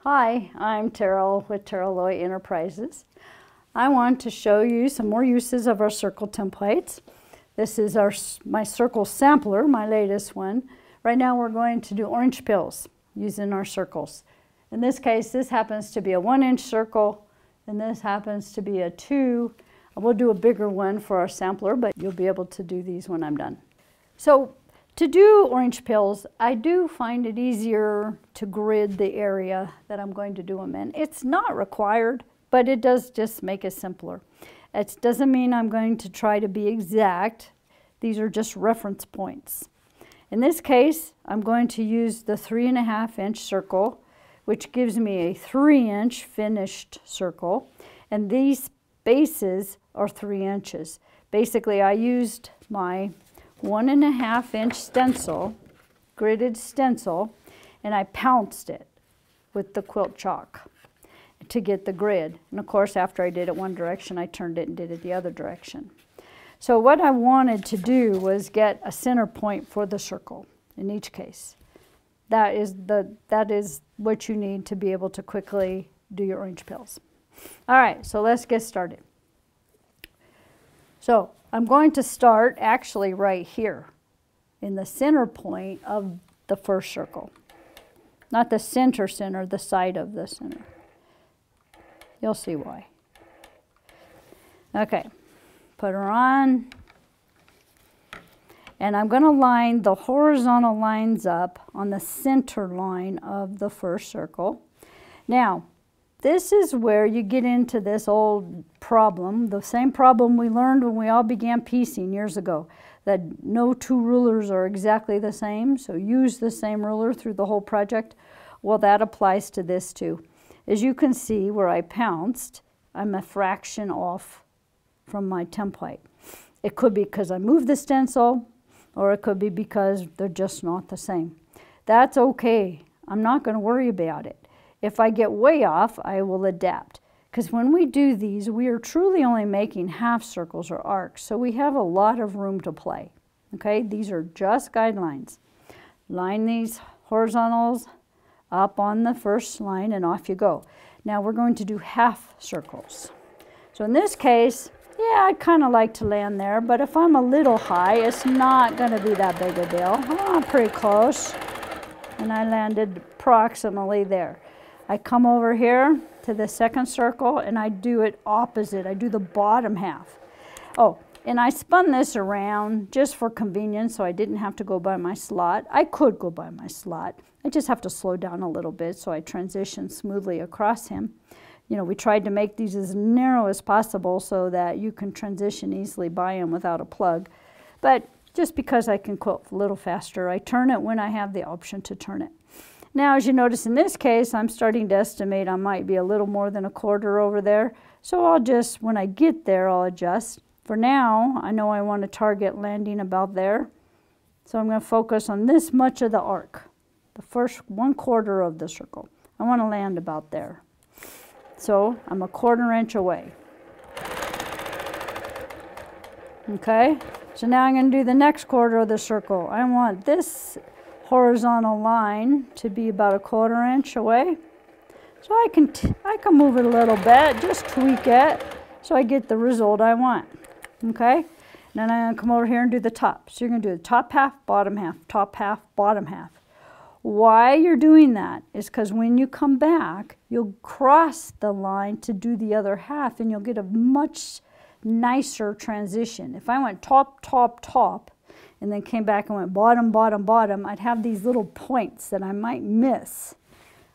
Hi, I'm Terrell with Terrell Loy Enterprises. I want to show you some more uses of our circle templates. This is my circle sampler, my latest one. Right now we're going to do orange pills using our circles. In this case, this happens to be a 1-inch circle, and this happens to be a 2. We'll do a bigger one for our sampler, but you'll be able to do these when I'm done. So to do orange pills, I do find it easier to grid the area that I'm going to do them in. It's not required, but it does just make it simpler. It doesn't mean I'm going to try to be exact. These are just reference points. In this case, I'm going to use the 3.5-inch circle, which gives me a 3-inch finished circle, and these bases are 3 inches. Basically, I used my 1.5-inch stencil, gridded stencil, and I pounced it with the quilt chalk to get the grid. And of course, after I did it one direction, I turned it and did it the other direction. So what I wanted to do was get a center point for the circle in each case. That is what you need to be able to quickly do your orange pills. All right, so let's get started. So I'm going to start actually right here in the center point of the first circle. Not the center, the side of the center. You'll see why. Okay, put her on. And I'm going to line the horizontal lines up on the center line of the first circle. Now, this is where you get into this old problem, the same problem we learned when we all began piecing years ago, that no two rulers are exactly the same, so use the same ruler through the whole project. Well, that applies to this too. As you can see where I pounced, I'm a fraction off from my template. It could be because I moved the stencil, or it could be because they're just not the same. That's okay. I'm not going to worry about it. If I get way off, I will adapt. Because when we do these, we are truly only making half circles or arcs, so we have a lot of room to play. Okay, these are just guidelines. Line these horizontals up on the first line and off you go. Now we're going to do half circles. So in this case, yeah, I'd kind of like to land there, but if I'm a little high, it's not going to be that big a deal. Oh, pretty close. And I landed approximately there. I come over here to the second circle and I do it opposite. I do the bottom half. Oh, and I spun this around just for convenience so I didn't have to go by my slot. I could go by my slot. I just have to slow down a little bit so I transition smoothly across him. You know, we tried to make these as narrow as possible so that you can transition easily by them without a plug. But just because I can quilt a little faster, I turn it when I have the option to turn it. Now, as you notice in this case, I'm starting to estimate I might be a little more than a quarter over there. So I'll just, when I get there, I'll adjust. For now, I know I want to target landing about there. So I'm going to focus on this much of the arc, the first 1/4 of the circle. I want to land about there. So I'm a 1/4 inch away. Okay, so now I'm going to do the next quarter of the circle. I want this horizontal line to be about a 1/4 inch away. So I can move it a little bit, just tweak it so I get the result I want. Okay, then I'm going to come over here and do the top. So you're going to do the top half, bottom half, top half, bottom half. Why you're doing that is because when you come back, you'll cross the line to do the other half and you'll get a much nicer transition. If I went top, top, top, and then came back and went bottom, bottom, bottom, I'd have these little points that I might miss.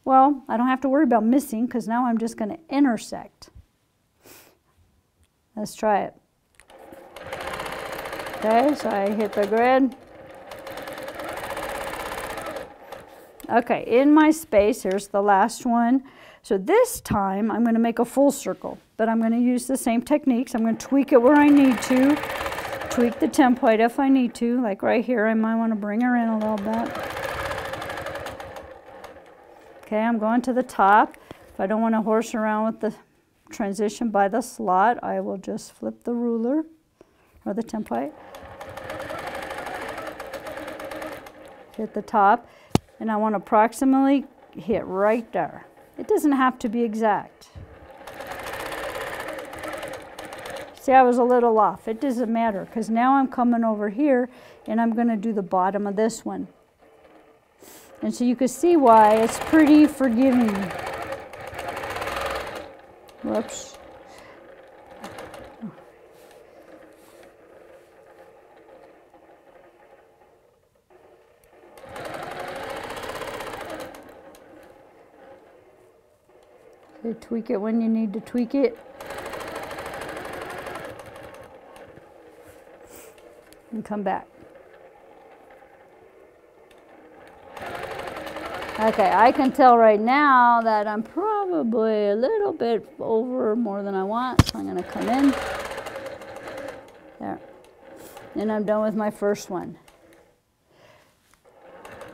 Well, I don't have to worry about missing because now I'm just going to intersect. Let's try it. Okay, so I hit the grid. Okay, in my space, here's the last one. So this time, I'm going to make a full circle, but I'm going to use the same techniques. I'm going to tweak it where I need to, tweak the template if I need to. Like right here, I might want to bring her in a little bit. Okay, I'm going to the top. If I don't want to horse around with the transition by the slot, I will just flip the ruler or the template. Hit the top. And I want to approximately hit right there. It doesn't have to be exact. See, I was a little off. It doesn't matter, because now I'm coming over here and I'm going to do the bottom of this one. And so you can see why it's pretty forgiving. Whoops. Okay, tweak it when you need to tweak it. And come back. Okay, I can tell right now that I'm probably a little bit over more than I want, so I'm going to come in. There. And I'm done with my first one.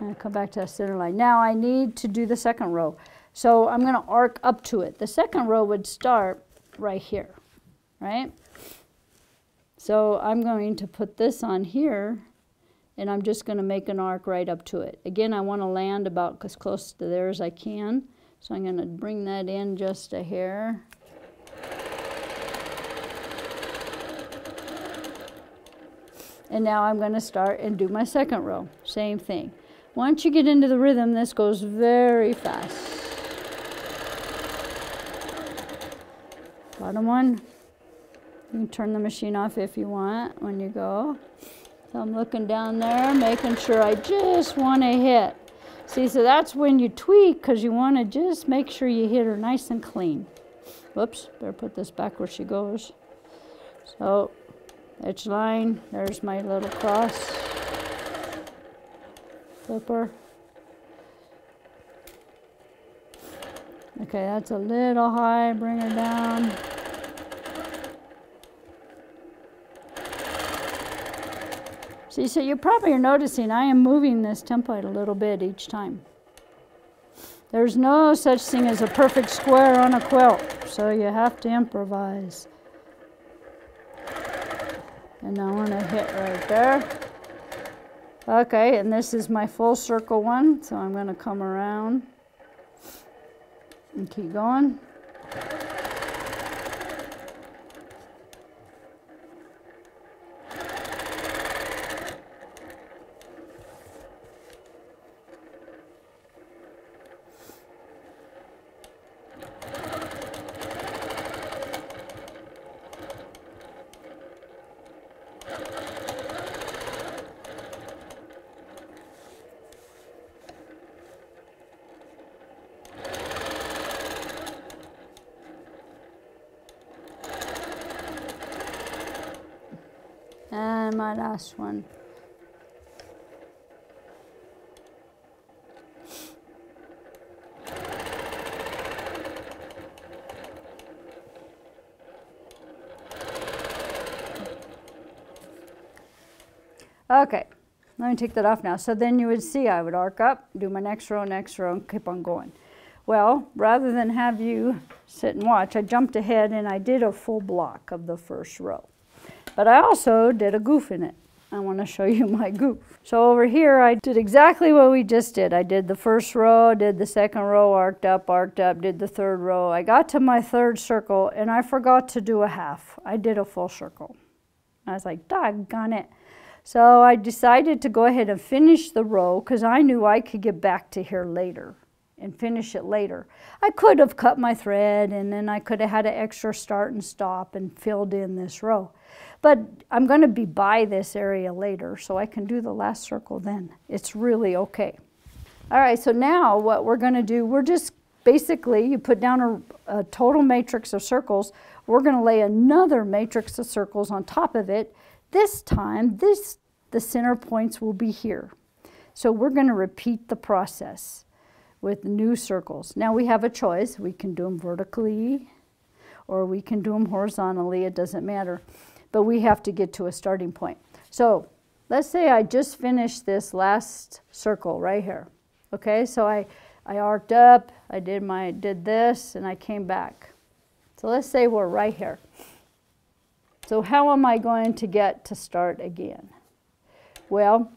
And come back to the center line. Now I need to do the second row. So I'm going to arc up to it. The second row would start right here, right? So I'm going to put this on here, and I'm just going to make an arc right up to it. Again, I want to land about as close to there as I can. So I'm going to bring that in just a hair. And now I'm going to start and do my second row. Same thing. Once you get into the rhythm, this goes very fast. Bottom one. You can turn the machine off if you want when you go. So I'm looking down there, making sure I just want to hit. See, so that's when you tweak, because you want to just make sure you hit her nice and clean. Whoops, better put this back where she goes. So, edge line, there's my little cross. Flipper. Okay, that's a little high, bring her down. See, so you probably are noticing I am moving this template a little bit each time. There's no such thing as a perfect square on a quilt, so you have to improvise. And I want to hit right there. Okay, and this is my full circle one, so I'm going to come around and keep going. And my last one. Okay, let me take that off now. So then you would see I would arc up, do my next row, and keep on going. Well, rather than have you sit and watch, I jumped ahead and I did a full block of the first row. But I also did a goof in it. I want to show you my goof. So over here I did exactly what we just did. I did the first row, did the second row, arced up, did the third row. I got to my third circle and I forgot to do a half. I did a full circle. I was like, doggone it. So I decided to go ahead and finish the row because I knew I could get back to here later and finish it later. I could have cut my thread and then I could have had an extra start and stop and filled in this row. But I'm going to be by this area later, so I can do the last circle then. It's really okay. All right, so now what we're going to do, we're just basically, you put down a total matrix of circles. We're going to lay another matrix of circles on top of it. This time, the center points will be here. So we're going to repeat the process with new circles. Now we have a choice. We can do them vertically or we can do them horizontally. It doesn't matter. But we have to get to a starting point. So let's say I just finished this last circle right here. Okay, so I arced up, I did this, and I came back. So let's say we're right here. So how am I going to get to start again? Well,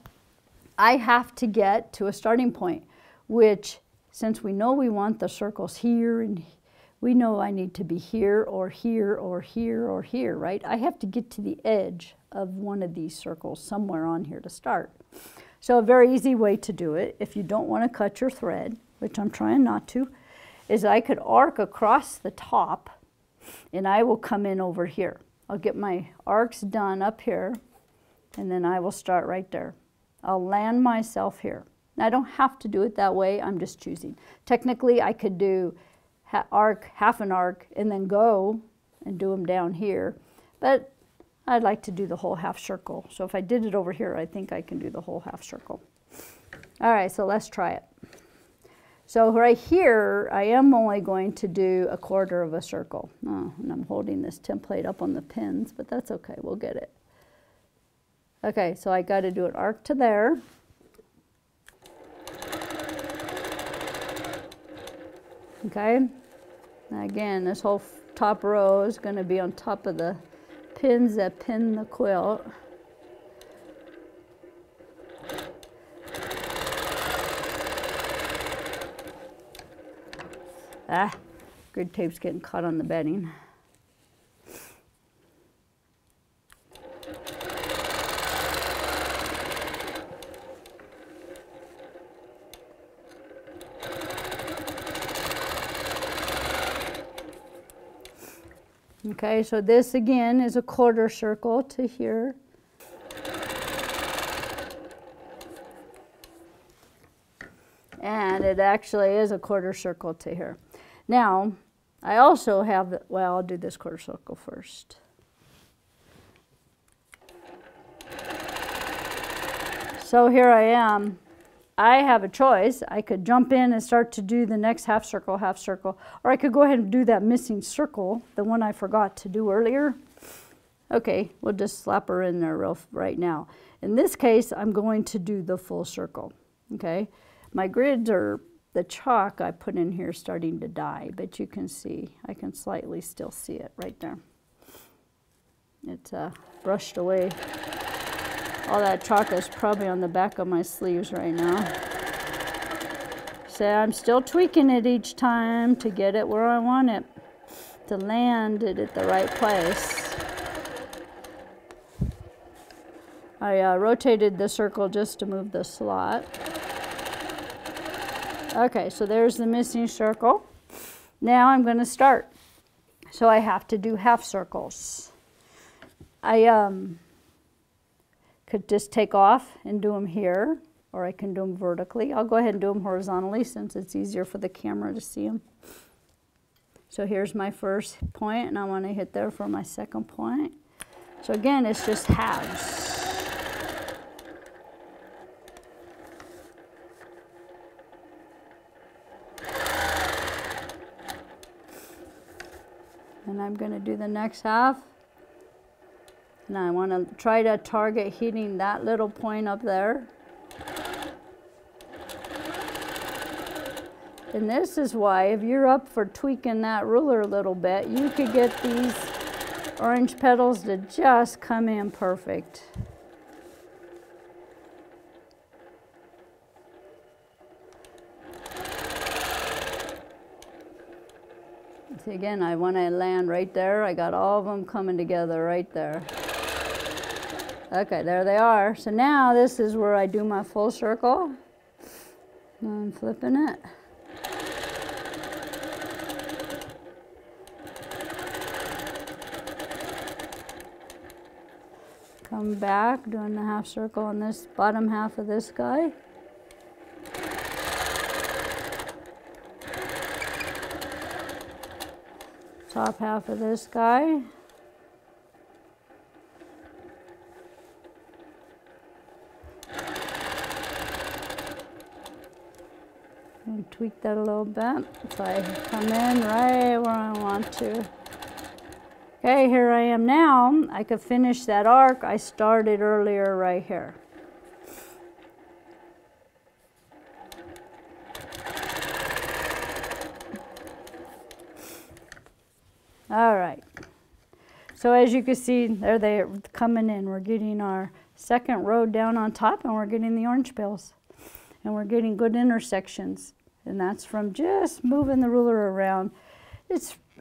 I have to get to a starting point, which since we know we want the circles here, and we know I need to be here or here or here or here, right? I have to get to the edge of one of these circles somewhere on here to start. So a very easy way to do it, if you don't want to cut your thread, which I'm trying not to, is I could arc across the top and I will come in over here. I'll get my arcs done up here and then I will start right there. I'll land myself here. Now, I don't have to do it that way, I'm just choosing. Technically, I could do arc, half an arc, and then go and do them down here, but I'd like to do the whole half circle. So if I did it over here, I think I can do the whole half circle. All right, so let's try it. So right here, I am only going to do a quarter of a circle. Oh, and I'm holding this template up on the pins, but that's okay, we'll get it. Okay, so I got to do an arc to there. Okay, now again, this whole top row is going to be on top of the pins that pin the quilt. Ah, grid tape's getting caught on the bedding. Okay, so this again is a quarter circle to here. And it actually is a quarter circle to here. Now, I also have, well, I'll do this quarter circle first. So here I am. I have a choice. I could jump in and start to do the next half circle, or I could go ahead and do that missing circle, the one I forgot to do earlier. Okay, we'll just slap her in there right now. In this case, I'm going to do the full circle, okay? My grids are, the chalk I put in here starting to die, but you can see, I can slightly still see it right there. It's brushed away. All that chalk is probably on the back of my sleeves right now. So I'm still tweaking it each time to get it where I want it, to land it at the right place. I rotated the circle just to move the slot. Okay, so there's the missing circle. Now I'm going to start. So I have to do half circles. I could just take off and do them here, or I can do them vertically. I'll go ahead and do them horizontally since it's easier for the camera to see them. So here's my first point, and I want to hit there for my second point. So again, it's just halves. And I'm going to do the next half. And I want to try to target hitting that little point up there. And this is why, if you're up for tweaking that ruler a little bit, you could get these orange petals to just come in perfect. See, again, I want to land right there. I got all of them coming together right there. Okay, there they are. So now this is where I do my full circle. I'm flipping it. Come back, doing the half circle on this bottom half of this guy. Top half of this guy. And tweak that a little bit so I come in right where I want to. Okay, here I am now. I could finish that arc I started earlier right here. All right. So as you can see, there they are coming in. We're getting our second row down on top, and we're getting the orange bills. And we're getting good intersections. And that's from just moving the ruler around.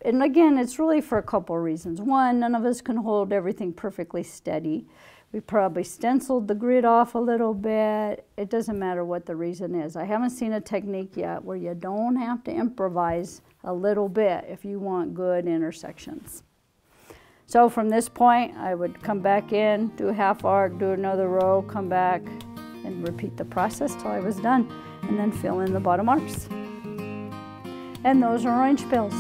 And again, it's really for a couple of reasons. One, none of us can hold everything perfectly steady. We probably stenciled the grid off a little bit. It doesn't matter what the reason is. I haven't seen a technique yet where you don't have to improvise a little bit if you want good intersections. So from this point, I would come back in, do a half arc, do another row, come back, and repeat the process till I was done, and then fill in the bottom arcs. And those are orange bills.